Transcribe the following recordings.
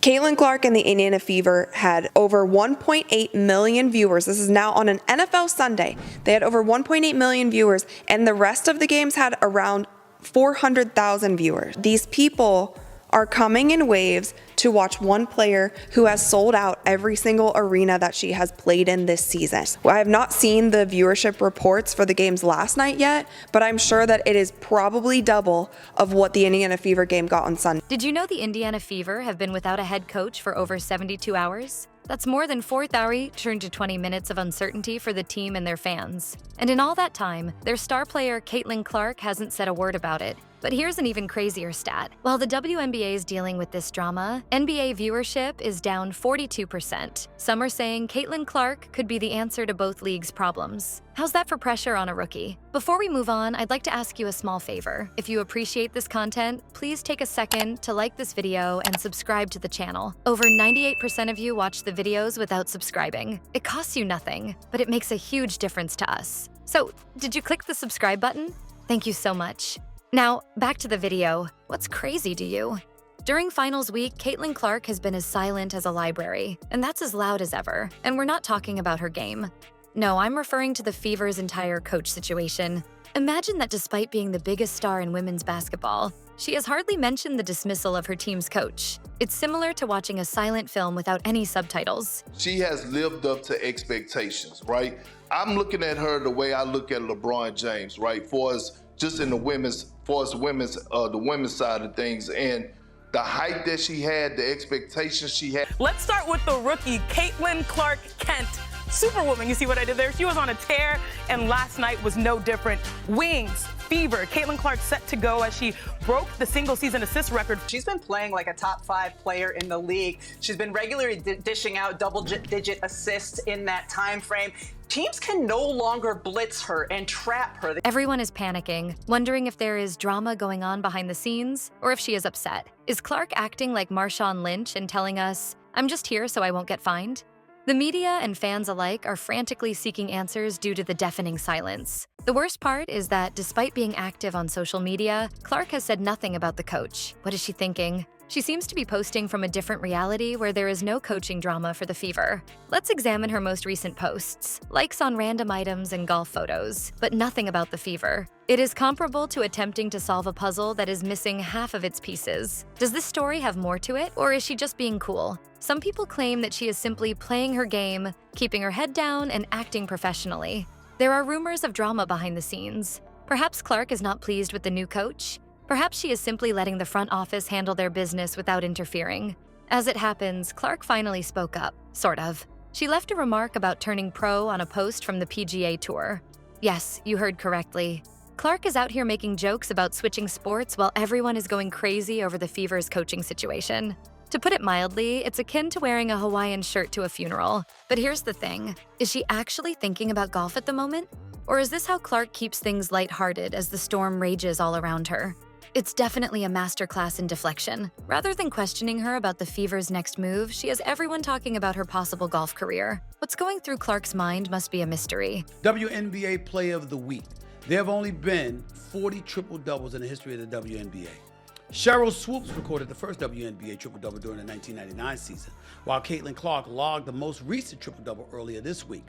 Caitlin Clark and the Indiana Fever had over 1.8 million viewers. This is now on an NFL Sunday. They had over 1.8 million viewers, and the rest of the games had around 400,000 viewers. These people are coming in waves to watch one player who has sold out every single arena that she has played in this season. Well, I have not seen the viewership reports for the games last night yet, but I'm sure that it is probably double of what the Indiana Fever game got on Sunday. Did you know the Indiana Fever have been without a head coach for over 72 hours? That's more than 4th hour turned to 20 minutes of uncertainty for the team and their fans. And in all that time, their star player Caitlin Clark hasn't said a word about it. But here's an even crazier stat. While the WNBA is dealing with this drama, NBA viewership is down 42%. Some are saying Caitlin Clark could be the answer to both leagues' problems. How's that for pressure on a rookie? Before we move on, I'd like to ask you a small favor. If you appreciate this content, please take a second to like this video and subscribe to the channel. Over 98% of you watch the videos without subscribing. It costs you nothing, but it makes a huge difference to us. So, did you click the subscribe button? Thank you so much. Now, back to the video. What's crazy to you? During finals week, Caitlin Clark has been as silent as a library, and that's as loud as ever. And we're not talking about her game. No, I'm referring to the Fever's entire coach situation. Imagine that despite being the biggest star in women's basketball, she has hardly mentioned the dismissal of her team's coach. It's similar to watching a silent film without any subtitles. She has lived up to expectations, right? I'm looking at her the way I look at LeBron James, right? Just in the women's side of things, and the height that she had, the expectations she had. Let's start with the rookie, Caitlin Clark Kent. Superwoman, you see what I did there? She was on a tear, and last night was no different. Wings, Fever, Caitlin Clark set to go as she broke the single-season assist record. She's been playing like a top 5 player in the league. She's been regularly dishing out double-digit assists in that time frame. Teams can no longer blitz her and trap her. Everyone is panicking, wondering if there is drama going on behind the scenes or if she is upset. Is Clark acting like Marshawn Lynch and telling us, "I'm just here so I won't get fined"? The media and fans alike are frantically seeking answers due to the deafening silence. The worst part is that despite being active on social media, Clark has said nothing about the coach. What is she thinking? She seems to be posting from a different reality where there is no coaching drama for the Fever. Let's examine her most recent posts. Likes on random items and golf photos, but nothing about the Fever. It is comparable to attempting to solve a puzzle that is missing half of its pieces. Does this story have more to it, or is she just being cool? Some people claim that she is simply playing her game, keeping her head down and acting professionally. There are rumors of drama behind the scenes. Perhaps Clark is not pleased with the new coach. Perhaps she is simply letting the front office handle their business without interfering. As it happens, Clark finally spoke up, sort of. She left a remark about turning pro on a post from the PGA Tour. Yes, you heard correctly. Clark is out here making jokes about switching sports while everyone is going crazy over the Fever's coaching situation. To put it mildly, it's akin to wearing a Hawaiian shirt to a funeral. But here's the thing. Is she actually thinking about golf at the moment? Or is this how Clark keeps things lighthearted as the storm rages all around her? It's definitely a masterclass in deflection. Rather than questioning her about the Fever's next move, she has everyone talking about her possible golf career. What's going through Clark's mind must be a mystery. WNBA Player of the Week. There have only been 40 triple-doubles in the history of the WNBA. Cheryl Swoops recorded the first WNBA triple-double during the 1999 season, while Caitlin Clark logged the most recent triple-double earlier this week.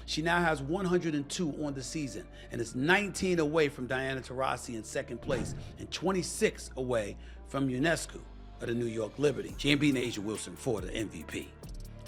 She now has 102 on the season and is 19 away from Diana Taurasi in second place and 26 away from UNESCO of the New York Liberty. She ain't beating Asia Wilson for the MVP,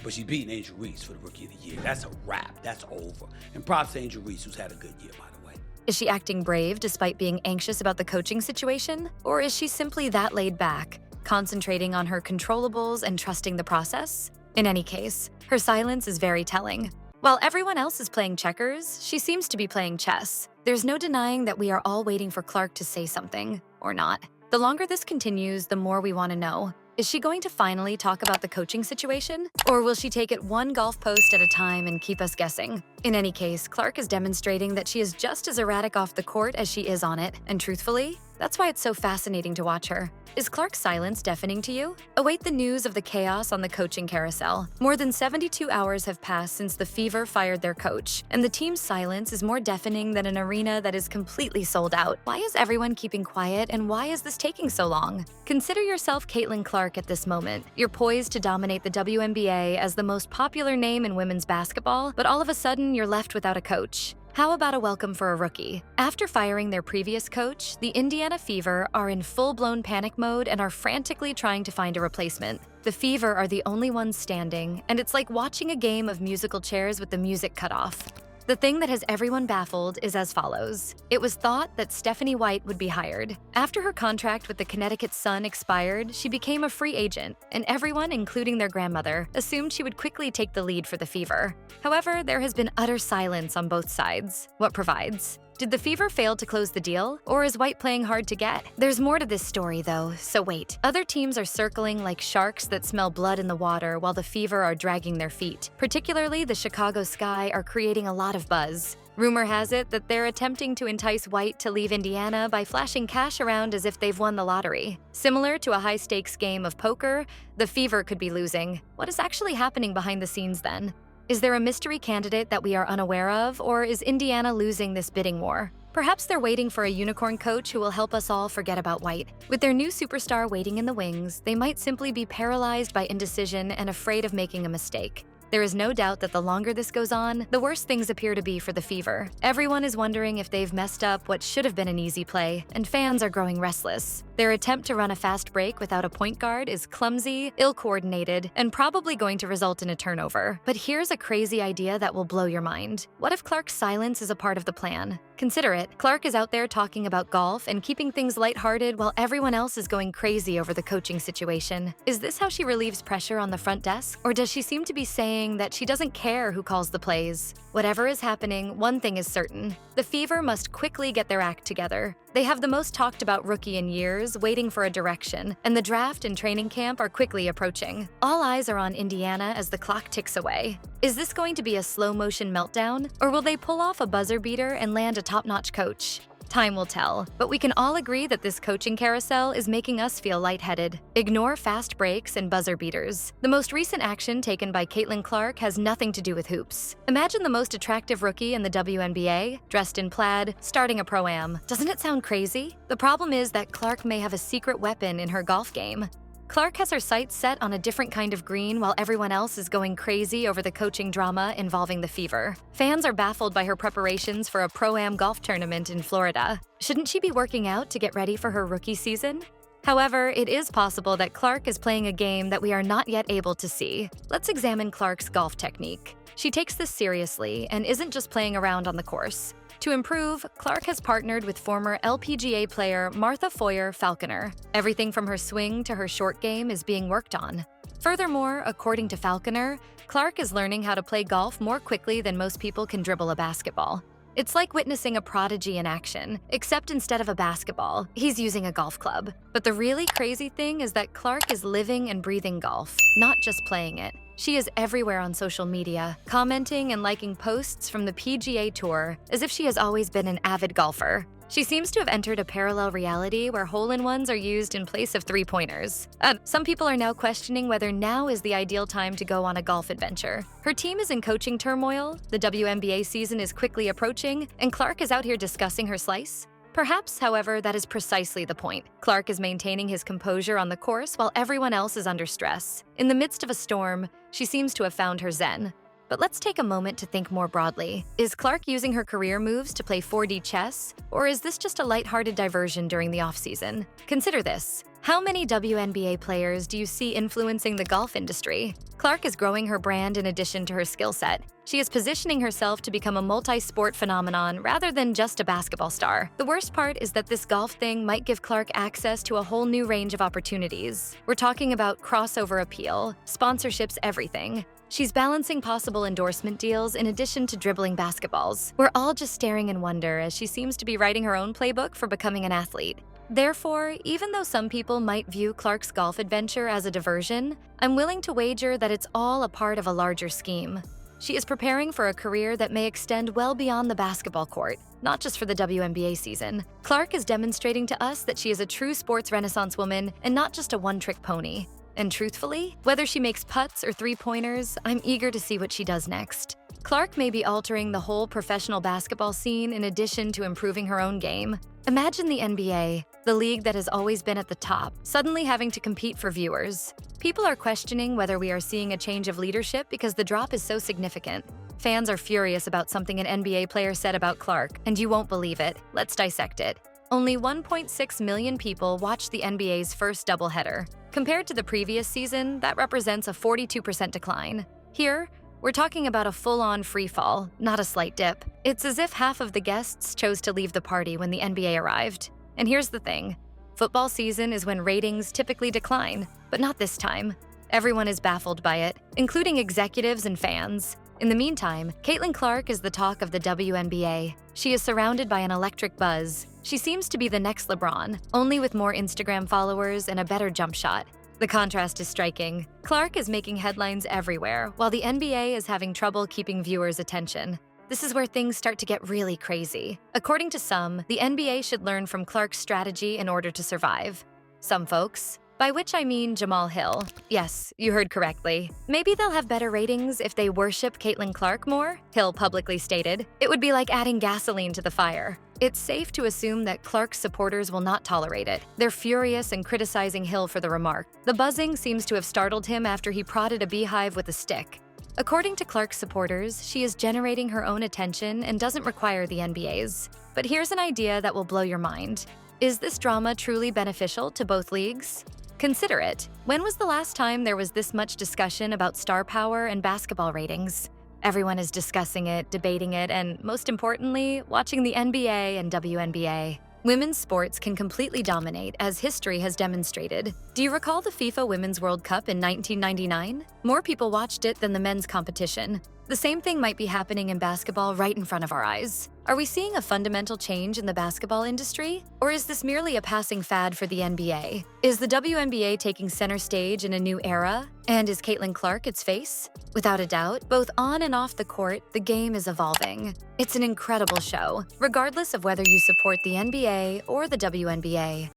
but she's beating Angel Reese for the Rookie of the Year. That's a wrap. That's over. And props to Angel Reese, who's had a good year, by the way. Is she acting brave despite being anxious about the coaching situation? Or is she simply that laid back, concentrating on her controllables and trusting the process? In any case, her silence is very telling. While everyone else is playing checkers, she seems to be playing chess. There's no denying that we are all waiting for Clark to say something, or not. The longer this continues, the more we want to know. Is she going to finally talk about the coaching situation? Or will she take it one golf post at a time and keep us guessing? In any case, Clark is demonstrating that she is just as erratic off the court as she is on it, and truthfully, That's why it's so fascinating to watch her. Is Clark's silence deafening to you? Await the news of the chaos on the coaching carousel. More than 72 hours have passed since the Fever fired their coach, and the team's silence is more deafening than an arena that is completely sold out. Why is everyone keeping quiet, and why is this taking so long? Consider yourself Caitlin Clark at this moment. You're poised to dominate the WNBA as the most popular name in women's basketball, but all of a sudden you're left without a coach. How about a welcome for a rookie? After firing their previous coach, the Indiana Fever are in full-blown panic mode and are frantically trying to find a replacement. The Fever are the only ones standing, and it's like watching a game of musical chairs with the music cut off. The thing that has everyone baffled is as follows. It was thought that Stephanie White would be hired. After her contract with the Connecticut Sun expired, she became a free agent, and everyone, including their grandmother, assumed she would quickly take the lead for the Fever. However, there has been utter silence on both sides. What provides? Did the Fever fail to close the deal, or is White playing hard to get? There's more to this story, though, so wait. Other teams are circling like sharks that smell blood in the water while the Fever are dragging their feet. Particularly, the Chicago Sky are creating a lot of buzz. Rumor has it that they're attempting to entice White to leave Indiana by flashing cash around as if they've won the lottery. Similar to a high-stakes game of poker, the Fever could be losing. What is actually happening behind the scenes then? Is there a mystery candidate that we are unaware of, or is Indiana losing this bidding war? Perhaps they're waiting for a unicorn coach who will help us all forget about White. With their new superstar waiting in the wings, they might simply be paralyzed by indecision and afraid of making a mistake. There is no doubt that the longer this goes on, the worse things appear to be for the Fever. Everyone is wondering if they've messed up what should have been an easy play, and fans are growing restless. Their attempt to run a fast break without a point guard is clumsy, ill-coordinated, and probably going to result in a turnover. But here's a crazy idea that will blow your mind. What if Clark's silence is a part of the plan? Consider it. Clark is out there talking about golf and keeping things lighthearted while everyone else is going crazy over the coaching situation. Is this how she relieves pressure on the front desk? Or does she seem to be saying that she doesn't care who calls the plays? Whatever is happening, one thing is certain. The Fever must quickly get their act together. They have the most talked about rookie in years, waiting for a direction, and the draft and training camp are quickly approaching. All eyes are on Indiana as the clock ticks away. Is this going to be a slow-motion meltdown, or will they pull off a buzzer beater and land a top-notch coach? Time will tell, but we can all agree that this coaching carousel is making us feel lightheaded. Ignore fast breaks and buzzer beaters. The most recent action taken by Caitlin Clark has nothing to do with hoops. Imagine the most attractive rookie in the WNBA, dressed in plaid, starting a pro-am. Doesn't it sound crazy? The problem is that Clark may have a secret weapon in her golf game. Clark has her sights set on a different kind of green while everyone else is going crazy over the coaching drama involving the Fever. Fans are baffled by her preparations for a pro-am golf tournament in Florida. Shouldn't she be working out to get ready for her rookie season? However, it is possible that Clark is playing a game that we are not yet able to see. Let's examine Clark's golf technique. She takes this seriously and isn't just playing around on the course. To improve, Clark has partnered with former LPGA player Martha Foyer Falconer. Everything from her swing to her short game is being worked on. Furthermore, according to Falconer, Clark is learning how to play golf more quickly than most people can dribble a basketball. It's like witnessing a prodigy in action, except instead of a basketball, he's using a golf club. But the really crazy thing is that Clark is living and breathing golf, not just playing it. She is everywhere on social media, commenting and liking posts from the PGA Tour, as if she has always been an avid golfer. She seems to have entered a parallel reality where hole-in-ones are used in place of three-pointers. Some people are now questioning whether now is the ideal time to go on a golf adventure. Her team is in coaching turmoil, the WNBA season is quickly approaching, and Clark is out here discussing her slice. Perhaps, however, that is precisely the point. Clark is maintaining his composure on the course while everyone else is under stress. In the midst of a storm, she seems to have found her zen. But let's take a moment to think more broadly. Is Clark using her career moves to play 4D chess, or is this just a lighthearted diversion during the offseason? Consider this. How many WNBA players do you see influencing the golf industry? Clark is growing her brand in addition to her skill set. She is positioning herself to become a multi-sport phenomenon rather than just a basketball star. The worst part is that this golf thing might give Clark access to a whole new range of opportunities. We're talking about crossover appeal, sponsorships, everything. She's balancing possible endorsement deals in addition to dribbling basketballs. We're all just staring in wonder as she seems to be writing her own playbook for becoming an athlete. Therefore, even though some people might view Clark's golf adventure as a diversion, I'm willing to wager that it's all a part of a larger scheme. She is preparing for a career that may extend well beyond the basketball court, not just for the WNBA season. Clark is demonstrating to us that she is a true sports renaissance woman and not just a one-trick pony. And truthfully, whether she makes putts or three-pointers, I'm eager to see what she does next. Clark may be altering the whole professional basketball scene in addition to improving her own game. Imagine the NBA, the league that has always been at the top, suddenly having to compete for viewers. People are questioning whether we are seeing a change of leadership because the drop is so significant. Fans are furious about something an NBA player said about Clark, and you won't believe it. Let's dissect it. Only 1.6 million people watched the NBA's first doubleheader. Compared to the previous season, that represents a 42% decline. Here, we're talking about a full-on free fall, not a slight dip. It's as if half of the guests chose to leave the party when the NBA arrived. And here's the thing. Football season is when ratings typically decline, but not this time. Everyone is baffled by it, including executives and fans. In the meantime, Caitlin Clark is the talk of the WNBA. She is surrounded by an electric buzz. She seems to be the next LeBron, only with more Instagram followers and a better jump shot. The contrast is striking. Clark is making headlines everywhere, while the NBA is having trouble keeping viewers' attention. This is where things start to get really crazy. According to some, the NBA should learn from Clark's strategy in order to survive. Some folks, by which I mean Jamal Hill. Yes, you heard correctly. Maybe they'll have better ratings if they worship Caitlin Clark more, Hill publicly stated. It would be like adding gasoline to the fire. It's safe to assume that Clark's supporters will not tolerate it. They're furious and criticizing Hill for the remark. The buzzing seems to have startled him after he prodded a beehive with a stick. According to Clark's supporters, she is generating her own attention and doesn't require the NBA's. But here's an idea that will blow your mind. Is this drama truly beneficial to both leagues? Consider it. When was the last time there was this much discussion about star power and basketball ratings? Everyone is discussing it, debating it, and most importantly, watching the NBA and WNBA. Women's sports can completely dominate, as history has demonstrated. Do you recall the FIFA Women's World Cup in 1999? More people watched it than the men's competition. The same thing might be happening in basketball right in front of our eyes. Are we seeing a fundamental change in the basketball industry? Or is this merely a passing fad for the NBA? Is the WNBA taking center stage in a new era? And is Caitlin Clark its face? Without a doubt, both on and off the court, the game is evolving. It's an incredible show, regardless of whether you support the NBA or the WNBA.